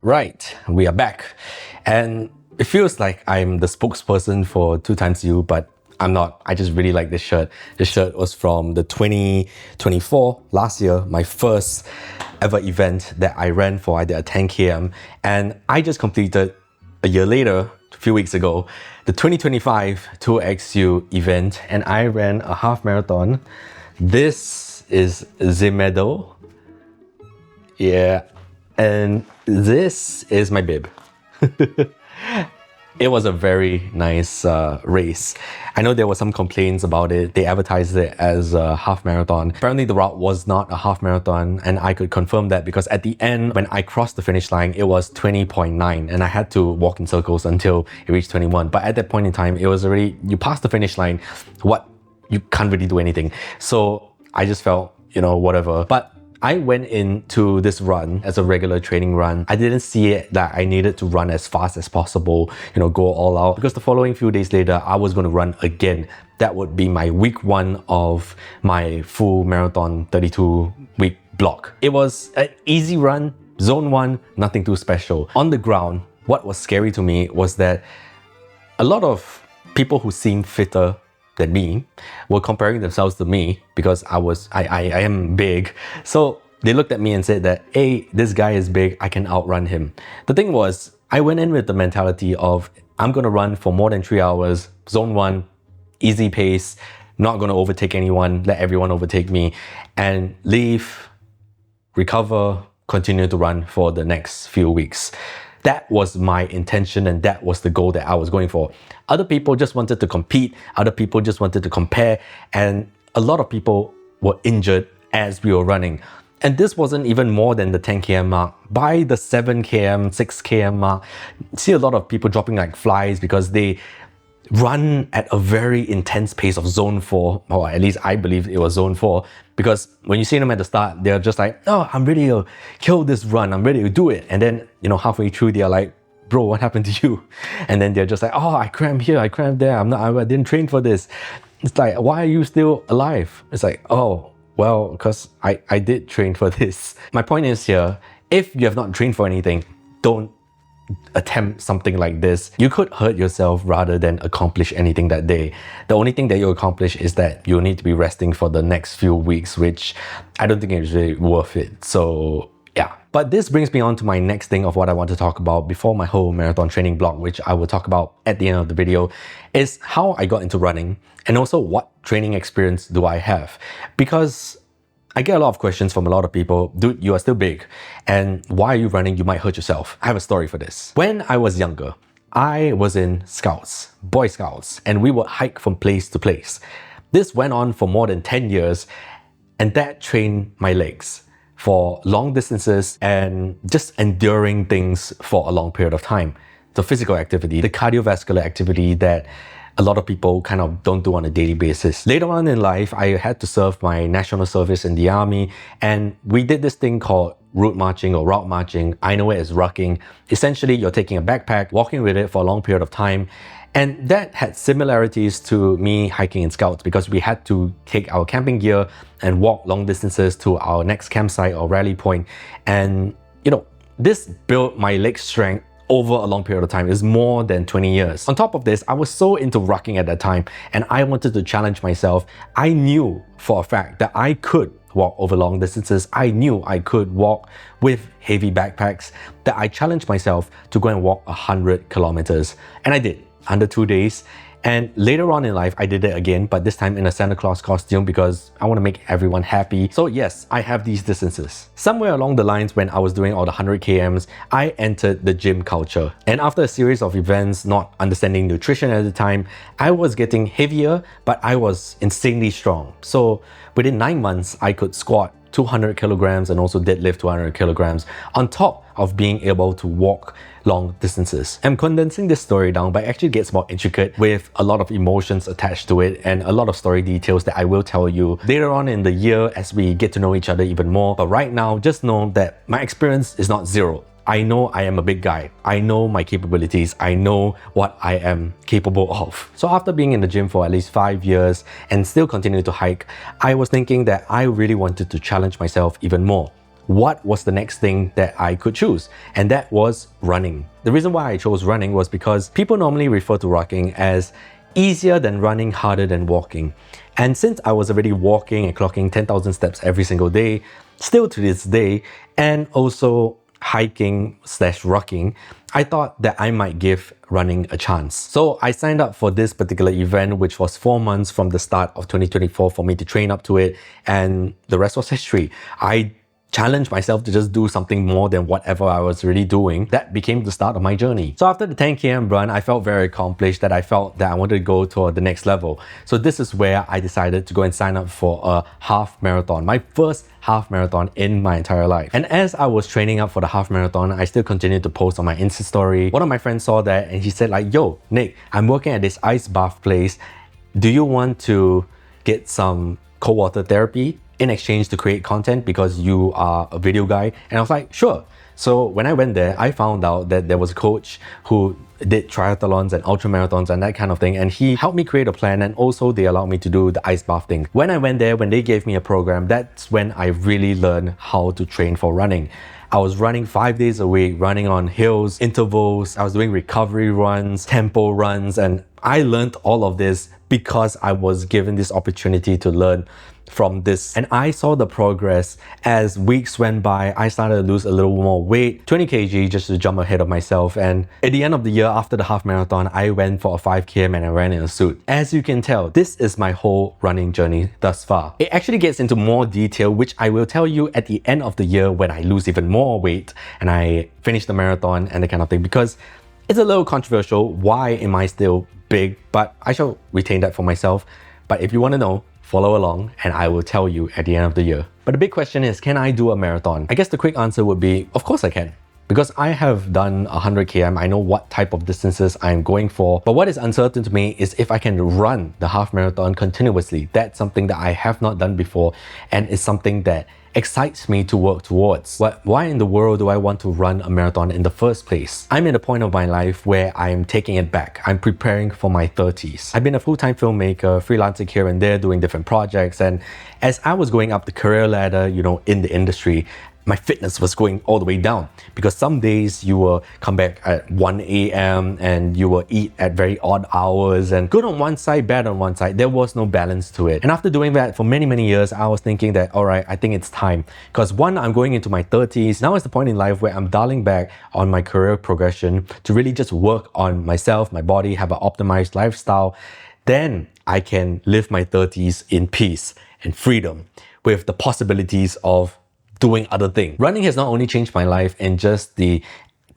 Right, we are back. And it feels like I'm the spokesperson for 2XU, but I'm not. I just really like this shirt. This shirt was from the 2024, last year, my first ever event that I ran for. I did a 10 km, and I just completed a year later, a few weeks ago, the 2025 2XU event, and I ran a half marathon. This is the medal. Yeah. And this is my bib. It was a very nice race. I know there were some complaints about it. They advertised it as a half marathon. Apparently the route was not a half marathon, and I could confirm that because at the end, when I crossed the finish line, it was 20.9 and I had to walk in circles until it reached 21. But at that point in time, it was already, you passed the finish line, you can't really do anything. So I just felt, whatever. But I went into this run as a regular training run. I didn't see it that I needed to run as fast as possible, go all out, because the following few days later, I was going to run again. That would be my week 1 of my full marathon 32-week block. It was an easy run, zone 1, nothing too special. On the ground, what was scary to me was that a lot of people who seemed fitter than me were comparing themselves to me because I am big. So they looked at me and said that, hey, this guy is big, I can outrun him. The thing was, I went in with the mentality of, I'm gonna run for more than 3 hours, zone 1, easy pace, not gonna overtake anyone, let everyone overtake me, and leave, recover, continue to run for the next few weeks. That was my intention, and that was the goal that I was going for. Other people just wanted to compete, other people just wanted to compare, and a lot of people were injured as we were running. And this wasn't even more than the 10 km mark. By the 7 km, 6 km mark, you see a lot of people dropping like flies because they run at a very intense pace of zone 4, or at least I believe it was zone 4, because when you see them at the start, they're just like, oh, I'm ready to kill this run, I'm ready to do it. And then, halfway through, they're like, bro, what happened to you? And then they're just like, oh, I cramped here, I cramped there, I didn't train for this. It's like, why are you still alive? It's like, oh, well, because I did train for this. My point is here, if you have not trained for anything, don't attempt something like this. You could hurt yourself rather than accomplish anything that day. The only thing that you accomplish is that you'll need to be resting for the next few weeks, which I don't think is really worth it. So yeah. But this brings me on to my next thing of what I want to talk about before my whole marathon training block, which I will talk about at the end of the video, is how I got into running and also what training experience do I have. Because I get a lot of questions from a lot of people, dude, you are still big, and why are you running? You might hurt yourself. I have a story for this. When I was younger, I was in Scouts, Boy Scouts, and we would hike from place to place. This went on for more than 10 years, and that trained my legs for long distances and just enduring things for a long period of time. The physical activity, the cardiovascular activity that a lot of people kind of don't do on a daily basis. Later on in life, I had to serve my national service in the army, and we did this thing called route marching or route marching. I know it as rucking. Essentially, you're taking a backpack, walking with it for a long period of time, and that had similarities to me hiking in Scouts because we had to take our camping gear and walk long distances to our next campsite or rally point. And this built my leg strength over a long period of time. Is more than 20 years. On top of this, I was so into rucking at that time, and I wanted to challenge myself. I knew for a fact that I could walk over long distances. I knew I could walk with heavy backpacks, that I challenged myself to go and walk 100 kilometers. And I did, under 2 days. And later on in life, I did it again, but this time in a Santa Claus costume because I want to make everyone happy. So yes, I have these distances. Somewhere along the lines when I was doing all the 100 kms, I entered the gym culture. And after a series of events, not understanding nutrition at the time, I was getting heavier, but I was insanely strong. So within 9 months, I could squat 200 kilograms and also deadlift 200 kilograms on top of being able to walk long distances. I'm condensing this story down, but it actually gets more intricate with a lot of emotions attached to it and a lot of story details that I will tell you later on in the year as we get to know each other even more. But right now, just know that my experience is not zero. I know I am a big guy. I know my capabilities. I know what I am capable of. So after being in the gym for at least 5 years and still continuing to hike, I was thinking that I really wanted to challenge myself even more. what was the next thing that I could choose, and that was running. The reason why I chose running was because people normally refer to rucking as easier than running, harder than walking. And since I was already walking and clocking 10,000 steps every single day, still to this day, and also hiking slash rucking, I thought that I might give running a chance. So I signed up for this particular event, which was 4 months from the start of 2024 for me to train up to it, and the rest was history. I challenged myself to just do something more than whatever I was already doing. That became the start of my journey. So after the 10 km run, I felt very accomplished, that I felt that I wanted to go to the next level. So this is where I decided to go and sign up for a half marathon, my first half marathon in my entire life. And as I was training up for the half marathon, I still continued to post on my Insta story. One of my friends saw that and he said like, yo, Nick, I'm working at this ice bath place. Do you want to get some cold water therapy in exchange to create content because you are a video guy? And I was like, sure. So when I went there, I found out that there was a coach who did triathlons and ultra marathons and that kind of thing, and he helped me create a plan, and also they allowed me to do the ice bath thing. When I went there, when they gave me a program, that's when I really learned how to train for running. I was running 5 days a week, running on hills, intervals. I was doing recovery runs, tempo runs, and I learned all of this because I was given this opportunity to learn from this. And I saw the progress as weeks went by. I started to lose a little more weight, 20 kg just to jump ahead of myself. And at the end of the year, after the half marathon, I went for a 5 km and I ran in a suit. As you can tell, this is my whole running journey thus far. It actually gets into more detail, which I will tell you at the end of the year when I lose even more weight and I finish the marathon and that kind of thing, because it's a little controversial. Why am I still big? But I shall retain that for myself. But if you want to know, follow along and I will tell you at the end of the year. But the big question is, can I do a marathon? I guess the quick answer would be, of course I can. Because I have done 100 km, I know what type of distances I'm going for. But what is uncertain to me is if I can run the half marathon continuously. That's something that I have not done before, and it's something that excites me to work towards. But why in the world do I want to run a marathon in the first place? I'm in a point of my life where I'm taking it back. I'm preparing for my 30s. I've been a full-time filmmaker, freelancing here and there, doing different projects. And as I was going up the career ladder, in the industry, my fitness was going all the way down, because some days you will come back at 1 a.m. and you will eat at very odd hours, and good on one side, bad on one side. There was no balance to it. And after doing that for many, many years, I was thinking that, all right, I think it's time. Because one, I'm going into my 30s. Now is the point in life where I'm dialing back on my career progression to really just work on myself, my body, have an optimized lifestyle. Then I can live my 30s in peace and freedom with the possibilities of doing other things. Running has not only changed my life and just the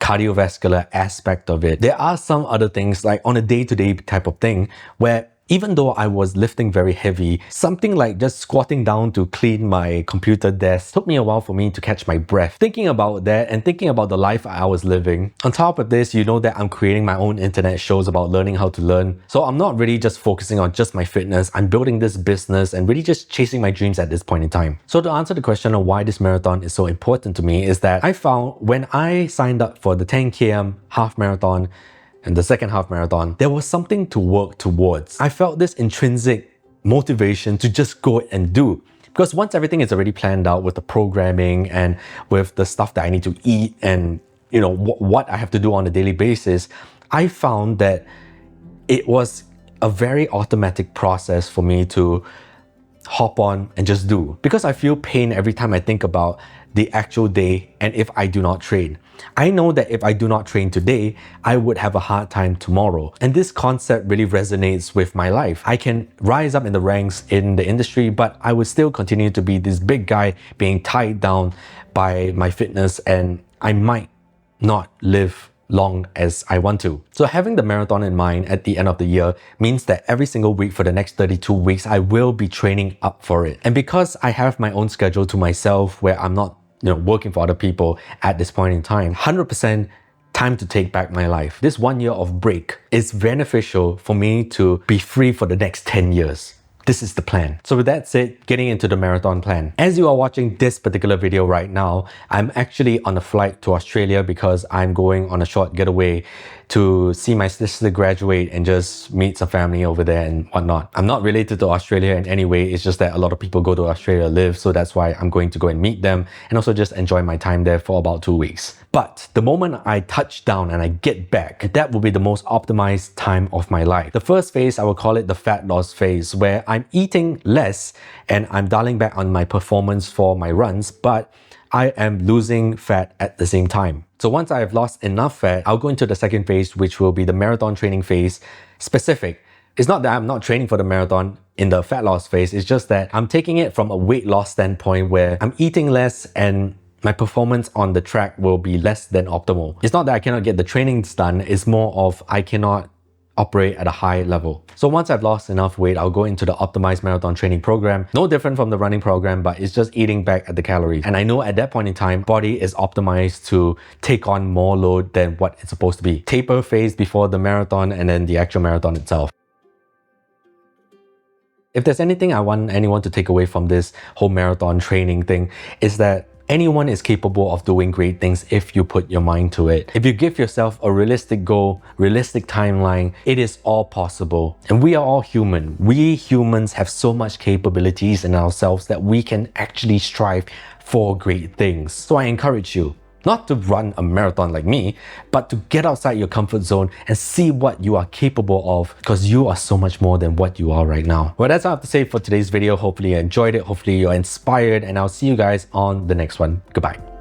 cardiovascular aspect of it. There are some other things, like on a day-to-day type of thing, where even though I was lifting very heavy, something like just squatting down to clean my computer desk took me a while for me to catch my breath. Thinking about that and thinking about the life I was living. On top of this, you know that I'm creating my own internet shows about learning how to learn. So I'm not really just focusing on just my fitness. I'm building this business and really just chasing my dreams at this point in time. So to answer the question of why this marathon is so important to me is that I found when I signed up for the 10 km half marathon and the second half marathon, there was something to work towards. I felt this intrinsic motivation to just go and do. Because once everything is already planned out with the programming and with the stuff that I need to eat and what I have to do on a daily basis, I found that it was a very automatic process for me to hop on and just do. Because I feel pain every time I think about the actual day and if I do not train. I know that if I do not train today, I would have a hard time tomorrow. And this concept really resonates with my life. I can rise up in the ranks in the industry, but I would still continue to be this big guy being tied down by my fitness, and I might not live long as I want to. So having the marathon in mind at the end of the year means that every single week for the next 32 weeks, I will be training up for it. And because I have my own schedule to myself where I'm not working for other people at this point in time, 100% time to take back my life. This 1 year of break is beneficial for me to be free for the next 10 years. This is the plan. So with that said, getting into the marathon plan. As you are watching this particular video right now, I'm actually on a flight to Australia because I'm going on a short getaway to see my sister graduate and just meet some family over there and whatnot. I'm not related to Australia in any way, it's just that a lot of people go to Australia to live, so that's why I'm going to go and meet them and also just enjoy my time there for about 2 weeks. But the moment I touch down and I get back, that will be the most optimized time of my life. The first phase, I will call it the fat loss phase, where I'm eating less and I'm dialing back on my performance for my runs, but I am losing fat at the same time. So once I have lost enough fat, I'll go into the second phase, which will be the marathon training phase specific. It's not that I'm not training for the marathon in the fat loss phase, it's just that I'm taking it from a weight loss standpoint where I'm eating less and my performance on the track will be less than optimal. It's not that I cannot get the trainings done, it's more of I cannot operate at a high level. So once I've lost enough weight, I'll go into the optimized marathon training program. No different from the running program, but it's just eating back at the calories. And I know at that point in time, body is optimized to take on more load than what it's supposed to be. Taper phase before the marathon and then the actual marathon itself. If there's anything I want anyone to take away from this whole marathon training thing, is that anyone is capable of doing great things if you put your mind to it. If you give yourself a realistic goal, realistic timeline, it is all possible. And we are all human. We humans have so much capabilities in ourselves that we can actually strive for great things. So I encourage you, not to run a marathon like me, but to get outside your comfort zone and see what you are capable of, because you are so much more than what you are right now. Well, that's all I have to say for today's video. Hopefully you enjoyed it, hopefully you're inspired, and I'll see you guys on the next one. Goodbye.